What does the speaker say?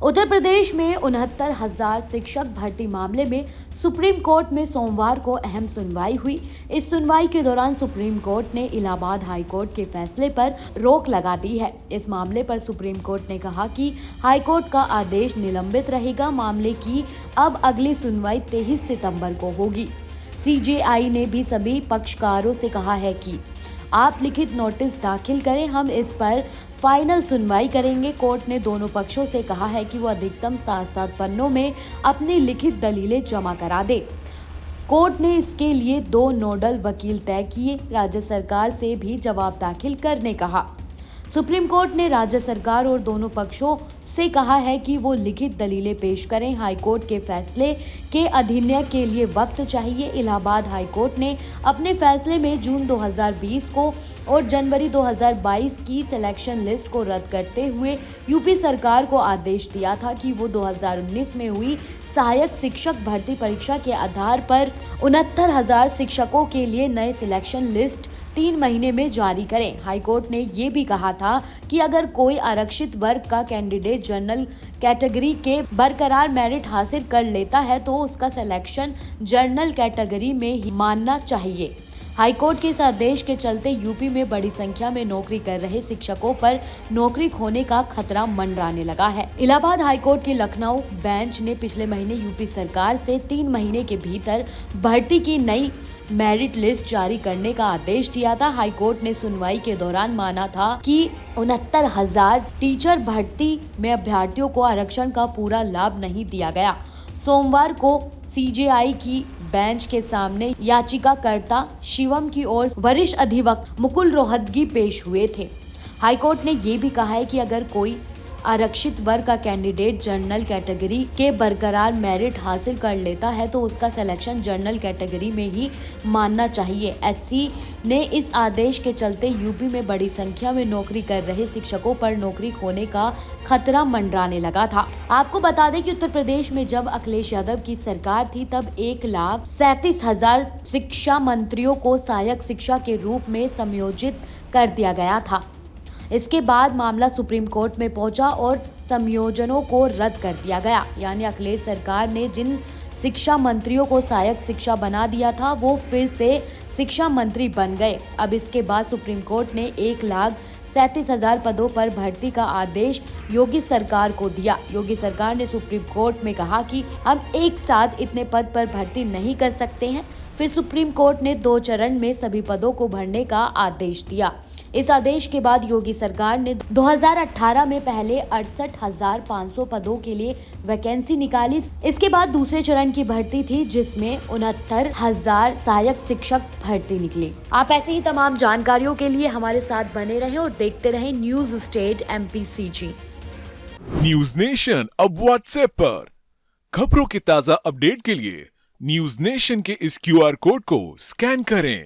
उत्तर प्रदेश में 69,000 शिक्षक भर्ती मामले में सुप्रीम कोर्ट में सोमवार को अहम सुनवाई हुई। इस सुनवाई के दौरान सुप्रीम कोर्ट ने इलाहाबाद हाई कोर्ट के फैसले पर रोक लगा दी है। इस मामले पर सुप्रीम कोर्ट ने कहा कि हाई कोर्ट का आदेश निलंबित रहेगा। मामले की अब अगली सुनवाई 23 सितंबर को होगी। सीजेआई ने भी सभी पक्षकारों से कहा है कि आप लिखित नोटिस दाखिल करें, हम इस पर फाइनल सुनवाई करेंगे। कोर्ट ने दोनों पक्षों से कहा है कि वो अधिकतम 7 पन्नों में अपनी लिखित दलीलें जमा करा दे। कोर्ट ने इसके लिए 2 नोडल वकील तय किए। राज्य सरकार से भी जवाब दाखिल करने कहा। सुप्रीम कोर्ट ने राज्य सरकार और दोनों पक्षों से कहा है कि वो लिखित दलीलें पेश करें। हाई कोर्ट के फैसले के अधीनय के लिए वक्त चाहिए। इलाहाबाद हाई कोर्ट ने अपने फैसले में जून 2020 को और जनवरी 2022 की सिलेक्शन लिस्ट को रद्द करते हुए यूपी सरकार को आदेश दिया था कि वो 2019 में हुई सहायक शिक्षक भर्ती परीक्षा के आधार पर 69,000 शिक्षकों के लिए नए सिलेक्शन लिस्ट 3 महीने में जारी करें। हाईकोर्ट ने ये भी कहा था कि अगर कोई आरक्षित वर्ग का कैंडिडेट जनरल कैटेगरी के बरकरार मेरिट हासिल कर लेता है तो उसका सिलेक्शन जनरल कैटेगरी में ही मानना चाहिए। हाईकोर्ट के इस आदेश के चलते यूपी में बड़ी संख्या में नौकरी कर रहे शिक्षकों पर नौकरी खोने का खतरा मंडराने लगा है। इलाहाबाद हाईकोर्ट के लखनऊ बेंच ने पिछले महीने यूपी सरकार से 3 महीने के भीतर भर्ती की नई मेरिट लिस्ट जारी करने का आदेश दिया था। हाईकोर्ट ने सुनवाई के दौरान माना था कि 69,000 टीचर भर्ती में अभ्यर्थियों को आरक्षण का पूरा लाभ नहीं दिया गया। सोमवार को सीजेआई की बेंच के सामने याचिकाकर्ता शिवम की ओर वरिष्ठ अधिवक्ता मुकुल रोहतगी पेश हुए थे। हाईकोर्ट ने ये भी कहा है कि अगर कोई आरक्षित वर्ग का कैंडिडेट जनरल कैटेगरी के बरकरार मेरिट हासिल कर लेता है तो उसका सिलेक्शन जनरल कैटेगरी में ही मानना चाहिए। एससी ने इस आदेश के चलते यूपी में बड़ी संख्या में नौकरी कर रहे शिक्षकों पर नौकरी खोने का खतरा मंडराने लगा था। आपको बता दें कि उत्तर प्रदेश में जब अखिलेश यादव की सरकार थी तब 1,37,000 शिक्षा मंत्रियों को सहायक शिक्षा के रूप में समयोजित कर दिया गया था। इसके बाद मामला सुप्रीम कोर्ट में पहुंचा और समयोजनों को रद्द कर दिया गया। यानी अखिलेश सरकार ने जिन शिक्षा मंत्रियों को सहायक शिक्षा बना दिया था वो फिर से शिक्षा मंत्री बन गए। अब इसके बाद सुप्रीम कोर्ट ने 1,37,000 पदों पर भर्ती का आदेश योगी सरकार को दिया। योगी सरकार ने सुप्रीम कोर्ट में कहा कि हम एक साथ इतने पद पर भर्ती नहीं कर सकते हैं। फिर सुप्रीम कोर्ट ने 2 चरण में सभी पदों को भरने का आदेश दिया। इस आदेश के बाद योगी सरकार ने 2018 में पहले 68,500 पदों के लिए वैकेंसी निकाली। इसके बाद दूसरे चरण की भर्ती थी जिसमें 69,000 सहायक शिक्षक भर्ती निकली। आप ऐसे ही तमाम जानकारियों के लिए हमारे साथ बने रहें और देखते रहें news state MPCG। News nation अब व्हाट्सएप पर खबरों के ताजा अपडेट के लिए न्यूज नेशन के इस QR कोड को स्कैन करें।